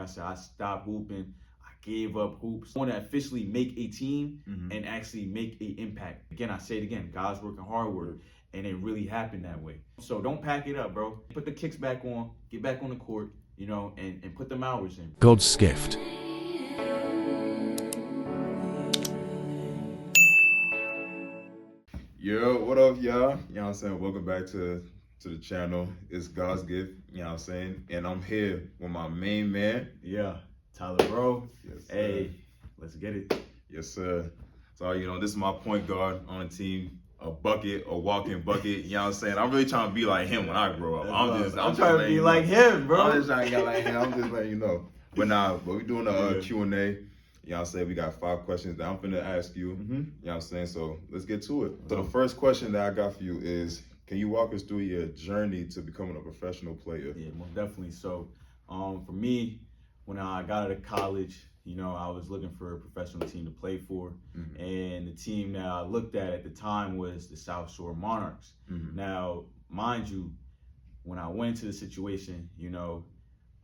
I said I stopped hooping. I gave up hoops. I want to officially make a team and actually make an impact. Again, I say it again, God's working hard work, and it really happened that way. So don't pack it up, bro. Put the kicks back on, get back on the court, you know, and put them hours in. Godsgift. Yo, what up, y'all? You know what I'm saying? Welcome back to the channel. It's Godsgift, you know what I'm saying? And I'm here with my main man. Yeah, Tyler Rowe. Yes, sir. Hey, let's get it. Yes, sir. So, you know, this is my point guard on the team. A bucket, a walking bucket, you know what I'm saying? I'm really trying to be like him when I grow up. I'm trying to be like him, bro. I'm just trying to get like him. I'm just letting you know. But we're doing a Q&A. You know what I'm saying? We got 5 questions that I'm finna ask you. You know what I'm saying? So let's get to it. So the first question that I got for you is, can you walk us through your journey to becoming a professional player? Yeah, most definitely. So for me, when I got out of college, you know, I was looking for a professional team to play for. And the team that I looked at the time was the South Shore Monarchs. Now, mind you, when I went into the situation, you know,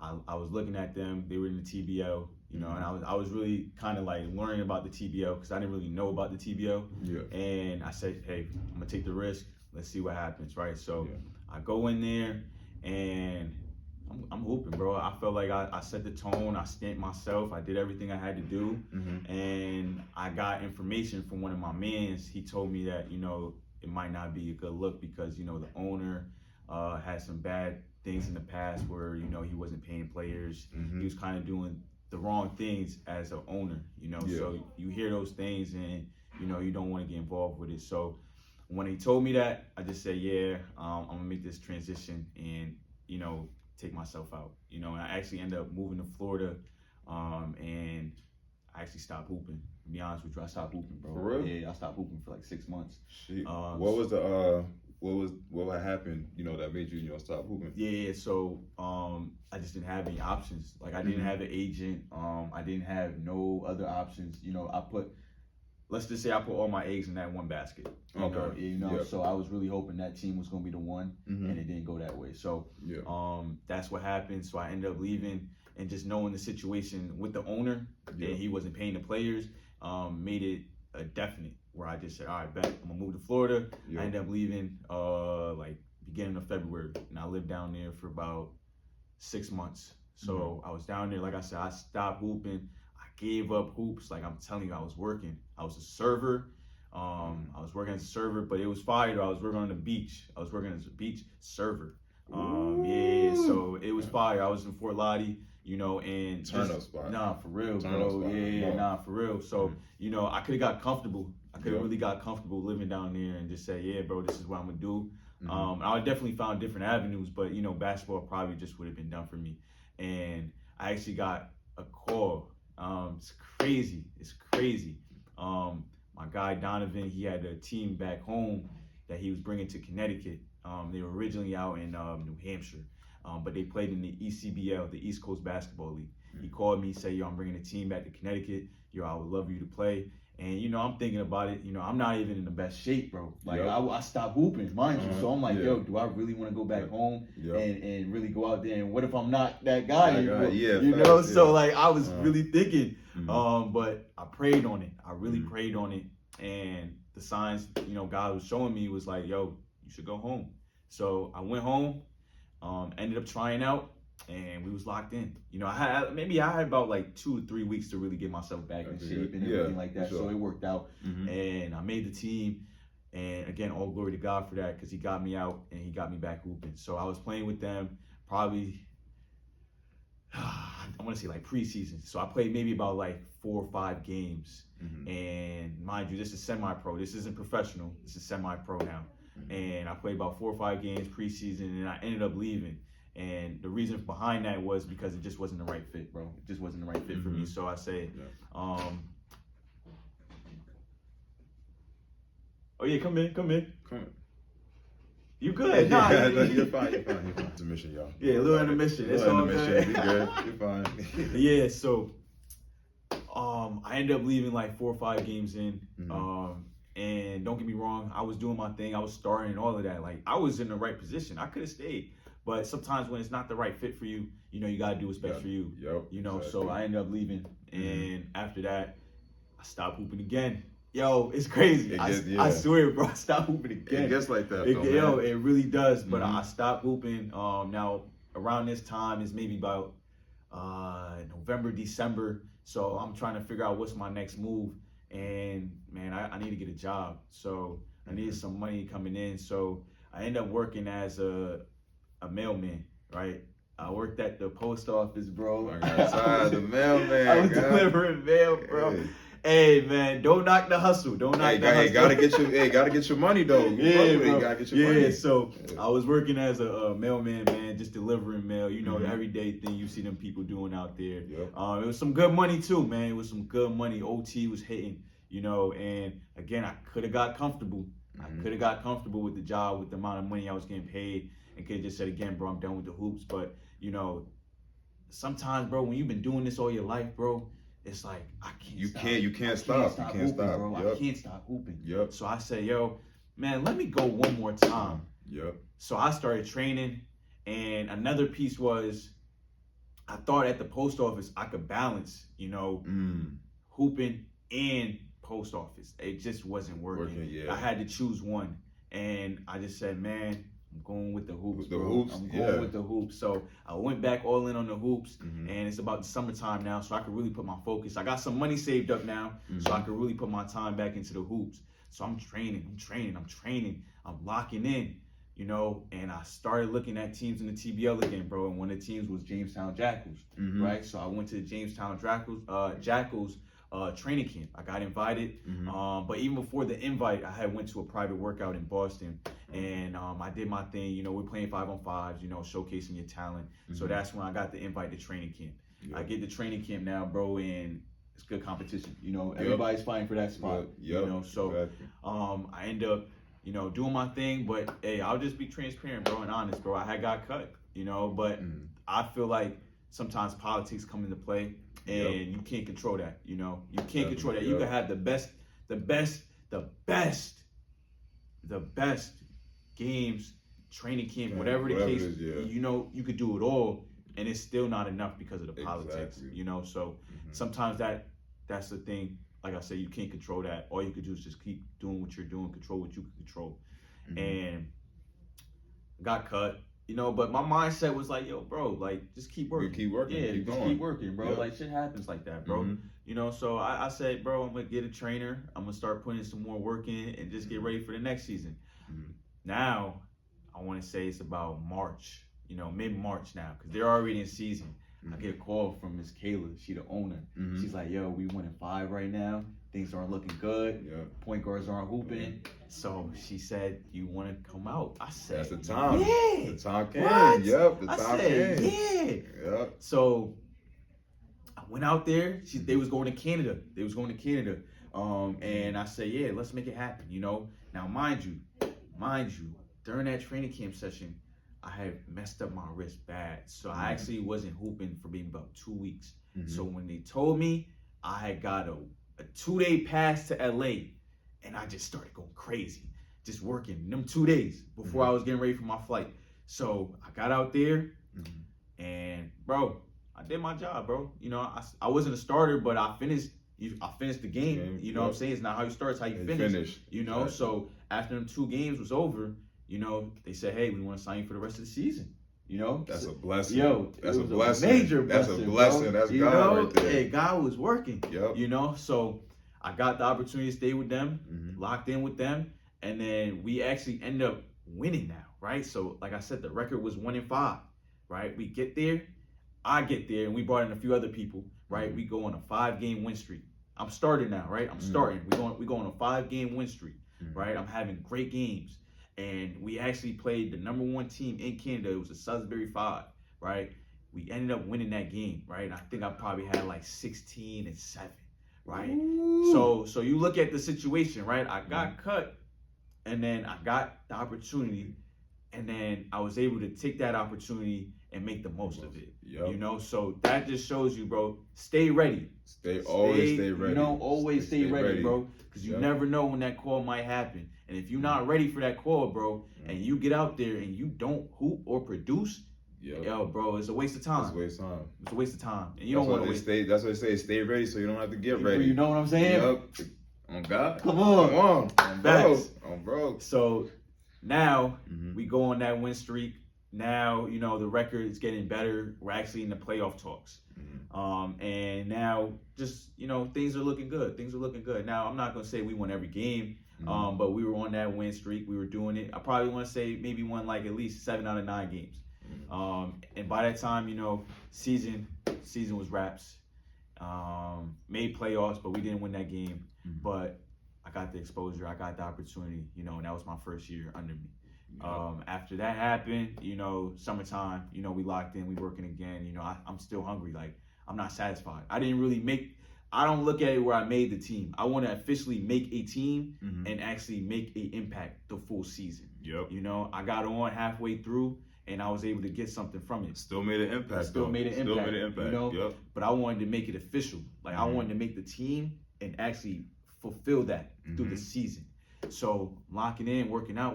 I was looking at them. They were in the TBL, you know, and I was really kind of like learning about the TBL because I didn't really know about the TBL. And I said, hey, I'm gonna take the risk. Let's see what happens, right? So I go in there and I'm hooping, bro. I felt like I set the tone. I stamped myself. I did everything I had to do. And I got information from one of my mans. He told me that, you know, it might not be a good look because, you know, the owner had some bad things in the past where, you know, he wasn't paying players. He was kind of doing the wrong things as an owner, you know. So you hear those things and, you know, you don't want to get involved with it. So when he told me that, I just said, yeah, I'm going to make this transition and, you know, take myself out, you know. And I actually ended up moving to Florida, and I actually stopped hooping. To be honest with you, I stopped hooping, bro. For real? Yeah, I stopped hooping for like 6 months. Shit. What happened, you know, that made you, you know, stop hooping? Yeah, so I just didn't have any options. Like I didn't have an agent. I didn't have no other options. You know, let's just say I put all my eggs in that one basket. You know, so I was really hoping that team was gonna be the one, and it didn't go that way. So that's what happened. So I ended up leaving, and just knowing the situation with the owner, and he wasn't paying the players, made it a definite where I just said, all right, bet I'm gonna move to Florida. I ended up leaving like beginning of February, and I lived down there for about 6 months. So I was down there, like I said, I stopped hooping. Gave up hoops. Like I'm telling you, I was working. I was a server. I was working as a server, but it was fire. I was working on the beach. I was working as a beach server. Yeah, so it was fire. I was in Fort Lauderdale, you know, and turn up spot. Nah, for real, bro. Yeah, nah, for real. So, you know, I could have got comfortable. I could have really got comfortable living down there and just say, yeah, bro, this is what I'm gonna do. I definitely found different avenues, but you know, basketball probably just would have been done for me. And I actually got a call. It's crazy. It's crazy. My guy Donovan, he had a team back home that he was bringing to Connecticut. They were originally out in New Hampshire, but they played in the ECBL, the East Coast Basketball League. He called me, said, yo, I'm bringing a team back to Connecticut. Yo, I would love you to play. And, you know, I'm thinking about it. You know, I'm not even in the best shape, bro. Like, I stopped hooping, mind you. So I'm like, yo, do I really want to go back home and really go out there? And what if I'm not that guy anymore? You know? So, like, I was really thinking. But I prayed on it. I really prayed on it. And the signs, you know, God was showing me was like, yo, you should go home. So I went home, ended up trying out. And we was locked in. You know, I had about like 2 or 3 weeks to really get myself back in shape and everything like that. So it worked out. And I made the team. And again, all glory to God for that because he got me out and he got me back hooping. So I was playing with them probably, I want to say like preseason. So I played maybe about like 4 or 5 games. And mind you, this is semi-pro. This isn't professional. This is semi-pro now. And I played about 4 or 5 games preseason and I ended up leaving. And the reason behind that was because it just wasn't the right fit, bro. It just wasn't the right fit for me. So I said, oh yeah, come in. You good? Nah, you're fine. Intermission, y'all. Yeah, a little intermission. It's all good. You're good. You're fine. Yeah, so I ended up leaving like 4 or 5 games in. And don't get me wrong, I was doing my thing. I was starting and all of that. Like I was in the right position. I could have stayed. But sometimes when it's not the right fit for you, you know, you gotta do what's best for you. Yep. You know, Exactly. so I ended up leaving, and after that, I stopped hooping again. Yo, it's crazy. I swear, bro, I stopped hooping again. It gets like that, though, Yo, man. it really does. But I stopped hooping. Now around this time is maybe about November, December. So I'm trying to figure out what's my next move. And man, I need to get a job. So I needed some money coming in. So I ended up working as a mailman, right? I worked at the post office, bro. The mailman. I was delivering mail, bro. Hey man, don't knock the hustle. Don't knock the hustle. Gotta get your money though. Yeah, bro. Gotta get your money. Yeah, so I was working as a mailman, man, just delivering mail. You know, the everyday thing you see them people doing out there. Yep. It was some good money too, man. It was some good money. OT was hitting, you know, and again, I could have got comfortable. I could have got comfortable with the job, with the amount of money I was getting paid, and could have just said again, bro, I'm done with the hoops. But you know, sometimes, bro, when you've been doing this all your life, bro, it's like I can't. You stop. can't stop. Bro. Yep. I can't stop hooping. Yep. So I said, yo, man, let me go one more time. Yep. So I started training, and another piece was, I thought at the post office I could balance, you know, hooping and post office. It just wasn't working. Yeah. I had to choose one, and I just said, man, I'm going with the hoops, bro. I'm going yeah. with the hoops. So I went back all in on the hoops, and it's about the summertime now, so I could really put my focus. I got some money saved up now, so I could really put my time back into the hoops. So I'm training, I'm locking in, you know, and I started looking at teams in the TBL again, bro, and one of the teams was Jamestown Jackals, right? So I went to the Jamestown Jackals training camp. I got invited, but even before the invite, I had went to a private workout in Boston, and I did my thing. You know, we're playing 5-on-5s, you know, showcasing your talent. So that's when I got the invite to training camp. I get to training camp now, bro, and it's good competition. You know, everybody's fighting for that spot. You know, so I end up, you know, doing my thing. But hey, I'll just be transparent, bro, and honest, bro. I had got cut, you know, but I feel like sometimes politics come into play. And you can't control that, you know. You can't control that. You can have the best games, training camp, whatever the case. You know, you could do it all, and it's still not enough because of the politics. You know, so sometimes that's the thing. Like I said, you can't control that. All you could do is just keep doing what you're doing, control what you can control. And got cut. You know, but my mindset was like, yo, bro, like, just keep working. Keep working. Yeah, keep just going. keep working, bro. Like, shit happens like that, bro. You know, so I said, bro, I'm going to get a trainer. I'm going to start putting some more work in and just get ready for the next season. Now, I want to say it's about March, you know, mid-March now, because they're already in season. I get a call from Miss Kayla. She the owner. She's like, yo, we 1-5 right now. Things aren't looking good. Point guards aren't hooping. So she said, you want to come out? I said, that's the time. Yeah. The time came. What? Yep. The I time said, came. Yeah. Yep. So I went out there. They was going to Canada. And I said, yeah, let's make it happen, you know? Now, mind you, during that training camp session, I had messed up my wrist bad. So I actually wasn't hooping for maybe about 2 weeks. So when they told me I had got a 2-day pass to LA, and I just started going crazy, just working them 2 days before I was getting ready for my flight. So I got out there, and bro, I did my job, bro. You know, I wasn't a starter, but I finished the game. You know what I'm saying? It's not how you start, it's how you finish. You know, so after them 2 games was over, you know, they said, hey, we want to sign you for the rest of the season. You know, that's a blessing. Yo, that's a blessing. Major blessing. That's a blessing. Bro. That's you God know? right there. Hey, God was working. Yep. You know, so I got the opportunity to stay with them, locked in with them, and then we actually end up winning now, right? So, like I said, the record was 1-5, right? We get there, I get there, and we brought in a few other people, right? We go on a 5-game win streak. I'm starting now, right? I'm starting. We go on a 5-game win streak, right? I'm having great games. And we actually played the #1 team in Canada. It was the Salisbury 5, right? We ended up winning that game, right? And I think I probably had like 16-7, right? So you look at the situation, right? I got cut, and then I got the opportunity, and then I was able to take that opportunity and make the most of it. You know, so that just shows you, bro, stay ready. Always stay ready. You know, always stay ready, bro, because you never know when that call might happen. And if you're not ready for that call, bro, and you get out there and you don't hoop or produce, yo, bro, it's a waste of time. It's a waste of time. It's a waste of time. And you don't want to waste. That's what they say. Stay ready so you don't have to get ready. You know what I'm saying? Yep. On God. Come on. Bro. On bro. So now we go on that win streak. Now, you know, the record is getting better. We're actually in the playoff talks. And now just, you know, things are looking good. Now, I'm not going to say we won every game, but we were on that win streak. We were doing it. I probably want to say maybe won like at least 7 out of 9 games. And by that time, you know, season was wraps. Made playoffs, but we didn't win that game. But I got the exposure. I got the opportunity, you know, and that was my first year under me. After that happened, you know, summertime, you know, we locked in, we working again. You know, I'm still hungry. Like, I'm not satisfied. I don't look at it where I made the team. I want to officially make a team and actually make an impact the full season. You know, I got on halfway through and I was able to get something from it. Still made an impact. Still made an impact. You know, but I wanted to make it official. Like, I wanted to make the team and actually fulfill that through the season. So locking in, working out.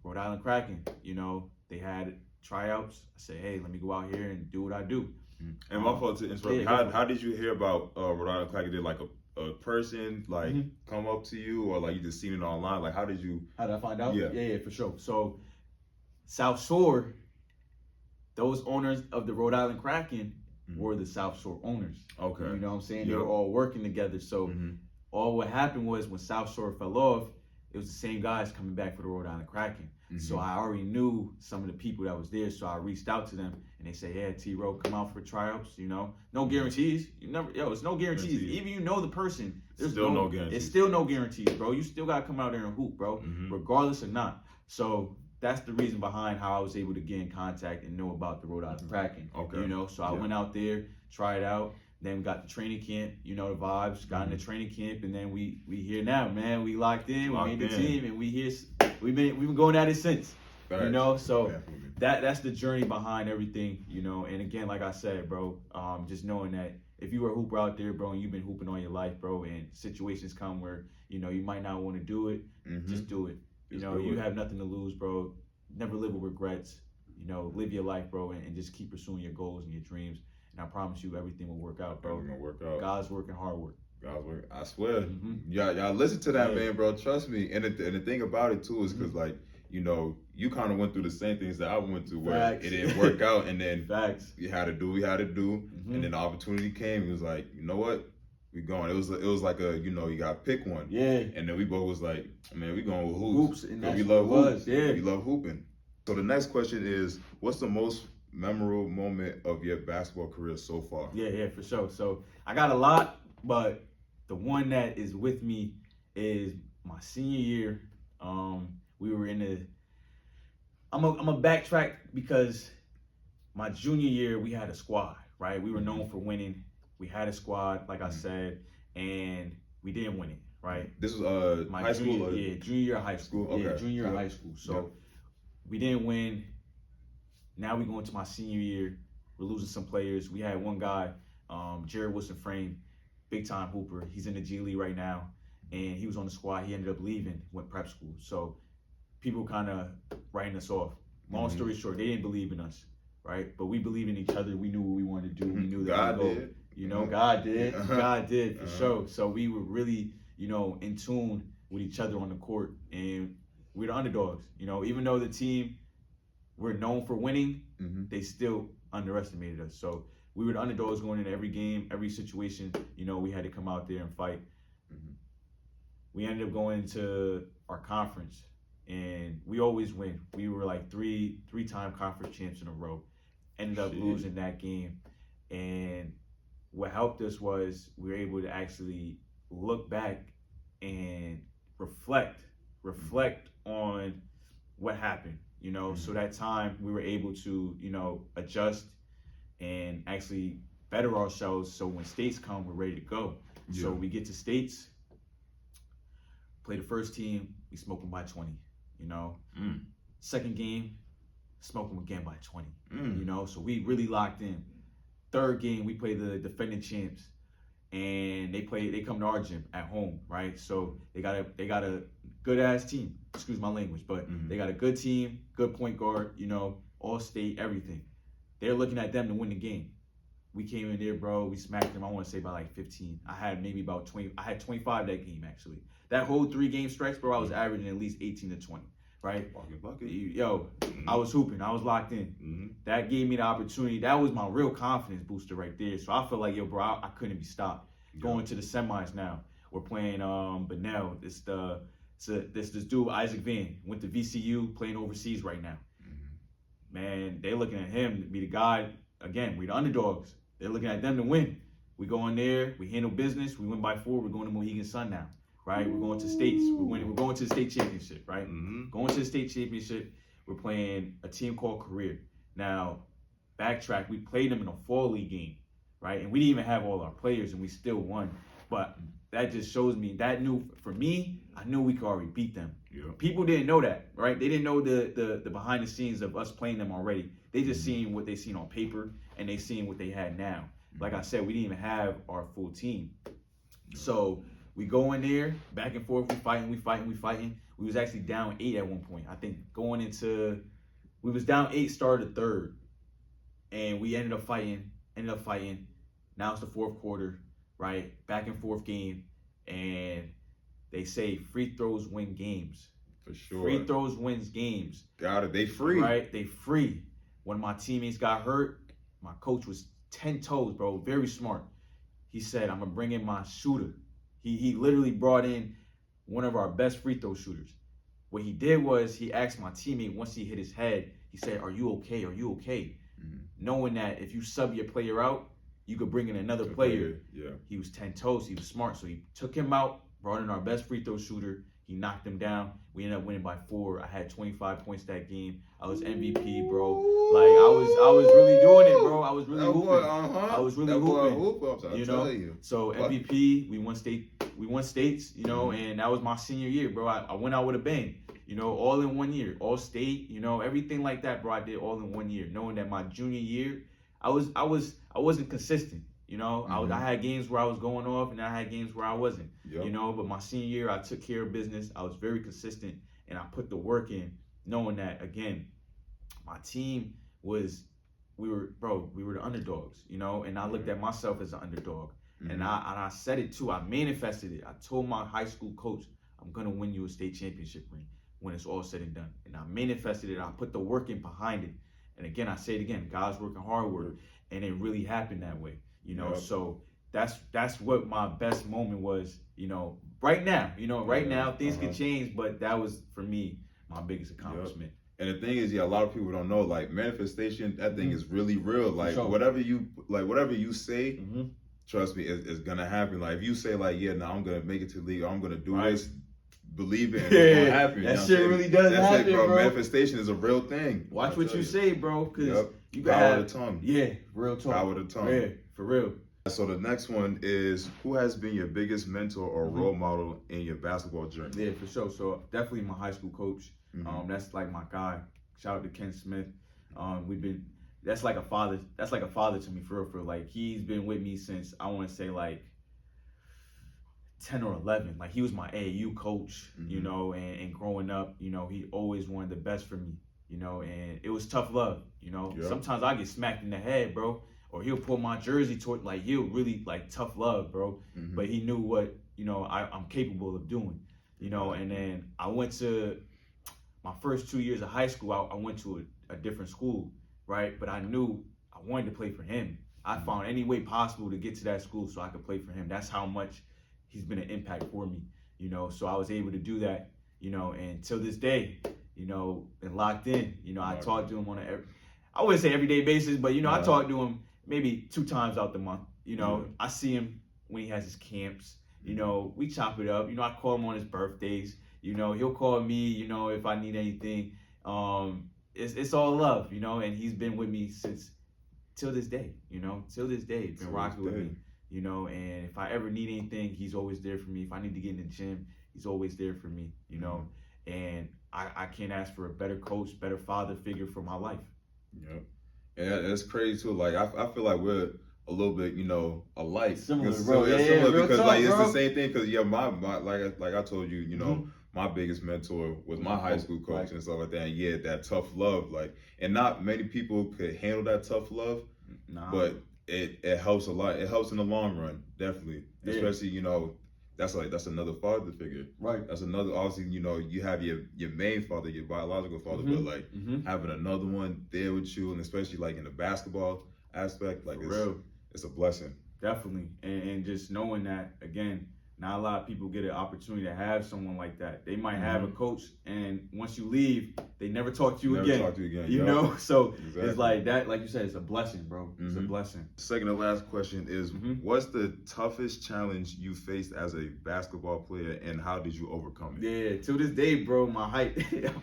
Rhode Island Kraken, you know, they had tryouts. I said, hey, let me go out here and do what I do. And my fault to interrupt. How did you hear about Rhode Island Kraken? Did like a person like come up to you, or like you just seen it online? Like, how did I find out? Yeah, for sure. So South Shore, those owners of the Rhode Island Kraken were the South Shore owners. Okay. You know what I'm saying? They were all working together. So all what happened was when South Shore fell off, it was the same guys coming back for the Rhode Island Kraken. So I already knew some of the people that was there, so I reached out to them and they said, yeah, T Rowe, come out for tryouts, you know. No guarantees. It's no guarantees. Even you know the person, there's still no guarantees. It's still no guarantees, bro. You still gotta come out there and hoop, bro, regardless or not. So that's the reason behind how I was able to get in contact and know about the Rhode Island Kraken. Okay. You know, so I went out there, tried out. Then we got the training camp, you know, the vibes, got in the training camp, and then we here now, man. We locked in, we made the team, and we've been going at it since. Right. You know, so that's the journey behind everything, you know. And again, like I said, bro, just knowing that if you were a hooper out there, bro, and you've been hooping all your life, bro, and situations come where, you know, you might not want to do it, just do it. You know, you have nothing to lose, bro. Never live with regrets. You know, live your life, bro, and just keep pursuing your goals and your dreams. And I promise you, everything will work out, bro. Everything will work out. God's working hard work. God's work. I swear. Y'all listen to that, man, bro. Trust me. And the thing about it, too, is because, like, you know, you kind of went through the same things that I went through where it didn't work out. And then you had to do what you had to do. And then the opportunity came. It was like, you know what? We going. It was like a, you know, you got to pick one. Yeah. And then we both was like, man, we going with hoops. And that's we love hoops. We love hooping. So the next question is, what's the most memorable moment of your basketball career so far? Yeah, for sure. So I got a lot, but the one that is with me is my senior year. We were in the. I'm a backtrack because my junior year we had a squad, right? We were known for winning. We had a squad, like I said, and we didn't win it, right? This was my high junior, school. Junior year of high school. Okay. Yeah, junior year of high school. So we didn't win. Now we go into my senior year. We're losing some players. We had one guy, Jared Wilson Frame, big time hooper. He's in the G League right now, and he was on the squad. He ended up leaving, went prep school. So people kind of writing us off. Long story short, they didn't believe in us, right? But we believed in each other. We knew what we wanted to do. We knew that God did. You know, God did. God did for sure. So we were really, you know, in tune with each other on the court, and we're the underdogs. You know, even though the team we're known for winning, they still underestimated us. So we were the underdogs going into every game, every situation. You know, we had to come out there and fight. We ended up going into our conference, and we always win. We were like three-time conference champs in a row. Ended up losing that game, and what helped us was we were able to actually look back and reflect on what happened. You know, so that time we were able to, you know, adjust and actually better ourselves. So when states come, we're ready to go. Yeah. So we get to states, play the first team, we smoke them by 20, you know. Second game, smoke them again by 20, you know. So we really locked in. Third game, we play the defending champs. and they come to our gym at home, right? So they got a good ass team. Excuse my language, but they got a good team, good point guard, all state, everything. They're looking at them to win the game. We came in there, bro. We smacked them. I want to say by like 15. I had maybe about 20. I had 25 that game actually. That whole 3-game stretch, bro, I was averaging at least 18 to 20. Right? Bucket. Yo, I was hooping. I was locked in. That gave me the opportunity. That was my real confidence booster right there. So I feel like, yo, bro, I couldn't be stopped. Going to the semis now. We're playing Benel. This dude, Isaac Van, went to VCU, playing overseas right now. Man, they looking at him to be the guy. Again, we're the underdogs. They're looking at them to win. We go in there, we handle business, we win by 4. We're going to Mohegan Sun now. Right, we're going to states. We're going to the state championship. Right, going to the state championship. We're playing a team called Career. Now, backtrack. We played them in a fall league game, right? And we didn't even have all our players, and we still won. But that just shows me that for me, I knew we could already beat them. Yeah. People didn't know that, right? They didn't know the behind the scenes of us playing them already. They just seen what they seen on paper, and they seen what they had now. Like I said, we didn't even have our full team, so. We go in there, back and forth, we fighting. We was actually down 8 at one point. I think we was down 8, started the 3rd. And we ended up fighting. Now it's the 4th quarter, right? Back and forth game. And they say free throws win games. For sure. Free throws wins games. Got it. They free. Right? They free. When my teammates got hurt, my coach was 10 toes, bro. Very smart. He said, I'm going to bring in my shooter. He literally brought in one of our best free throw shooters. What he did was he asked my teammate once he hit his head, he said, are you okay? Are you okay? Knowing that if you sub your player out, you could bring in another player. Yeah. He was 10 toes. He was smart. So he took him out, brought in our best free throw shooter. He knocked him down. We ended up winning by 4. I had 25 points that game. I was MVP, bro. Like I was really doing it, bro. I was really hooping. I was really hooping. You know. So MVP, we won states, and that was my senior year, bro. I went out with a bang, all in 1 year, all state, everything like that, bro. I did all in 1 year, knowing that my junior year, I wasn't consistent. I had games where I was going off, and I had games where I wasn't. Yep. But my senior year, I took care of business. I was very consistent, and I put the work in, knowing that again, my team we were the underdogs, and I looked at myself as an underdog, and I said it too. I manifested it. I told my high school coach, I'm gonna win you a state championship ring when it's all said and done, and I manifested it. I put the work in behind it, and again, I say it again, God's working hard work, and it really happened that way. Yep. So that's what my best moment was, right now, right now things could change, but that was for me, my biggest accomplishment. Yep. And the thing is, a lot of people don't know, like manifestation, that thing is really real. Like whatever you say, trust me, it's gonna happen. Like if you say like, I'm gonna make it to the league, or I'm gonna do this, believe it, and it's gonna happen. That shit really does happen, bro. Manifestation is a real thing. Watch what you say, bro, because you got power of the tongue. Yeah, real talk. Power of the tongue. Yeah, for real. So the next one is, who has been your biggest mentor or role model in your basketball journey? Yeah, for sure. So definitely my high school coach. That's like my guy. Shout out to Ken Smith. That's like a father. That's like a father to me, for real. Like he's been with me since I want to say like 10 or 11. Like he was my AAU coach, and growing up, he always wanted the best for me, and it was tough love, Yep. Sometimes I get smacked in the head, bro. Or he'll pull my jersey toward, like, he'll really, like, tough love, bro. But he knew what, I'm capable of doing, And then I went to my first 2 years of high school, I went to a different school, right? But I knew I wanted to play for him. I found any way possible to get to that school so I could play for him. That's how much he's been an impact for me, So I was able to do that, and till this day, and locked in, I talk to him on I wouldn't say everyday basis, but, I talk to him maybe 2 times out the month. I see him when he has his camps. We chop it up. I call him on his birthdays. He'll call me, if I need anything. It's all love, and he's been with me till this day, till this day. He's been rocking with me, and if I ever need anything, he's always there for me. If I need to get in the gym, he's always there for me, and I can't ask for a better coach, better father figure for my life. Yep. Yeah, that's crazy too. Like I feel like we're a little bit, you know, alike. Similar, Because- bro. similar, Yeah, real because talk, like it's bro. the same thing. Because yeah, my like I told you, you know, Mhm. my biggest mentor was my high school coach Right. and stuff like that. And yeah, that tough love, like, and not many people could handle that tough love, Nah. but it helps a lot. It helps in the long run, definitely. Yeah. Especially, you know, that's another father figure. Right. That's another, obviously, you know, you have your main father, your biological father, but like having another one there with you, and especially like in the basketball aspect, like it's a blessing. Definitely. And just knowing that, again, not a lot of people get an opportunity to have someone like that. They might have a coach, and once you leave, they never talk to you again. Talk to you again. You know? So Exactly. it's like that, like you said, it's a blessing, bro. It's a blessing. Second to last question is, what's the toughest challenge you faced as a basketball player, and how did you overcome it? Yeah, to this day, bro, my height,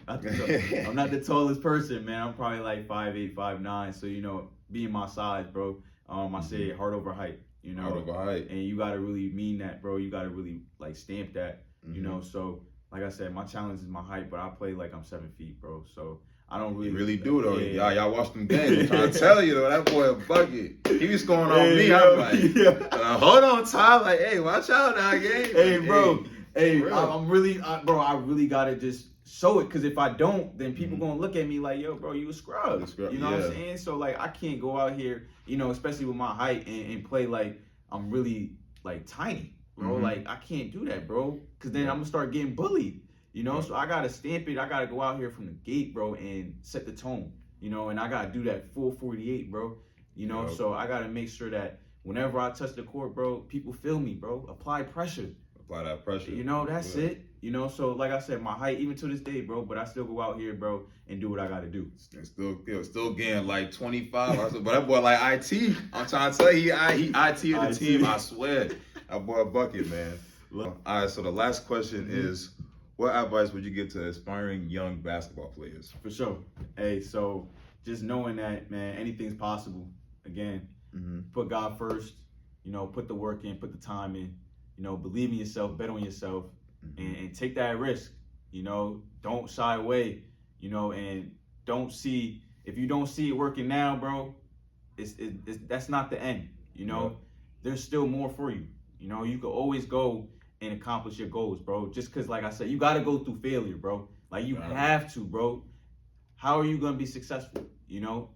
I'm not the tallest person, man. I'm probably like 5'8", 5'9". So, you know, being my size, bro, I say heart over height, you know. Heart over height. And you got to really mean that, bro. You got to really, like, stamp that, you know. So, like I said, my challenge is my height, but I play like I'm 7 feet, bro. So, I don't really... You really do, though. Yeah. Y'all watch them games. I'm trying to tell you, though, that boy a bucket. He was scoring on me. I'm like, hold on, Ty. Like, hey, watch out now, game. Hey, bro. Hey, bro. I really got to just show it, because if I don't, then people going to look at me like, yo, bro, you a scrub. You know what I'm saying? So, like, I can't go out here, you know, especially with my height, and play like I'm really, like, tiny, bro. Like, I can't do that, bro, because then I'm going to start getting bullied. You know, so I got to stamp it. I got to go out here from the gate, bro, and set the tone, you know, and I got to do that full 48, bro, you know, so I got to make sure that whenever I touch the court, bro, people feel me, bro. Apply pressure. Apply that pressure. You know, that's it. You know, so like I said, my height, even to this day, bro, but I still go out here, bro, and do what I got to do. And still getting like 25. I said, but that boy like IT. I'm trying to tell you, he IT of the team, I swear. That boy a bucket, man. All right, so the last question is, what advice would you give to aspiring young basketball players? For sure. Hey, so just knowing that, man, anything's possible. Again, put God first, you know, put the work in, put the time in, you know, believe in yourself, bet on yourself, and take that risk. You know, don't shy away, you know, and if you don't see it working now, bro, that's not the end, you know. There's still more for you. You know, you can always go and accomplish your goals, bro. Just because, like I said, you got to go through failure, bro. Like, you have to, bro. How are you going to be successful, you know?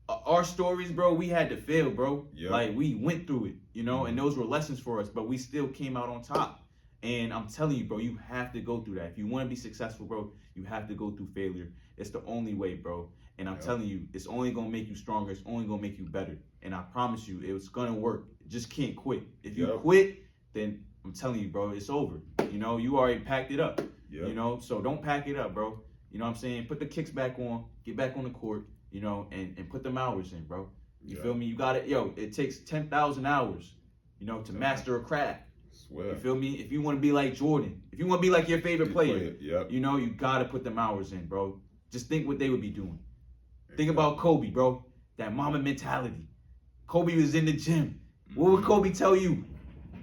Our stories, bro, we had to fail, bro. Like, we went through it, you know, and those were lessons for us, but we still came out on top. And I'm telling you, bro, you have to go through that. If you want to be successful, bro, you have to go through failure. It's the only way, bro. And I'm telling you, it's only going to make you stronger. It's only going to make you better. And I promise you, it's going to work. Just can't quit. If you quit, then I'm telling you, bro, it's over. You know, you already packed it up. You know, so don't pack it up, bro. You know what I'm saying? Put the kicks back on, get back on the court, you know, and put them hours in, bro. You feel me? You got it. Yo, it takes 10,000 hours, you know, to master a craft. You feel me? If you want to be like Jordan, if you want to be like your favorite player, you know, you got to put them hours in, bro. Just think what they would be doing. Think about Kobe, bro. That mama mentality. Kobe was in the gym. What would Kobe tell you?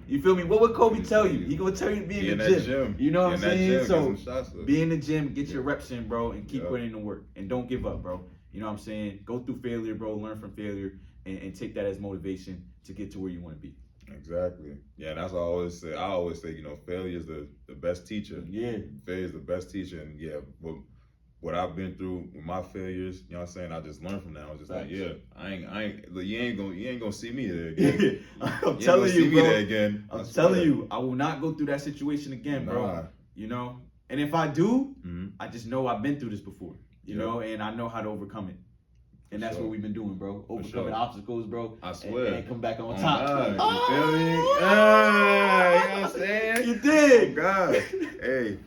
You feel me? What would Kobe tell you? He gonna tell you to be in the gym. You know what I'm saying? So be in the gym, get your reps in, bro, and keep putting in the work. And don't give up, bro. You know what I'm saying? Go through failure, bro. Learn from failure, and take that as motivation to get to where you want to be. Exactly. Yeah, that's what I always say. I always say, you know, failure is the best teacher. Failure is the best teacher. And yeah, what I've been through with my failures, you know what I'm saying? I just learned from that. I was just like, you ain't gonna see me there again. I'm telling you, bro. I'm telling you, I will not go through that situation again, bro. You know? And if I do, I just know I've been through this before. You know, and I know how to overcome it. And that's what we've been doing, bro. Overcoming obstacles, bro. I swear. And come back on top. You feel me? You know what I'm saying? You did. Oh, God. Hey.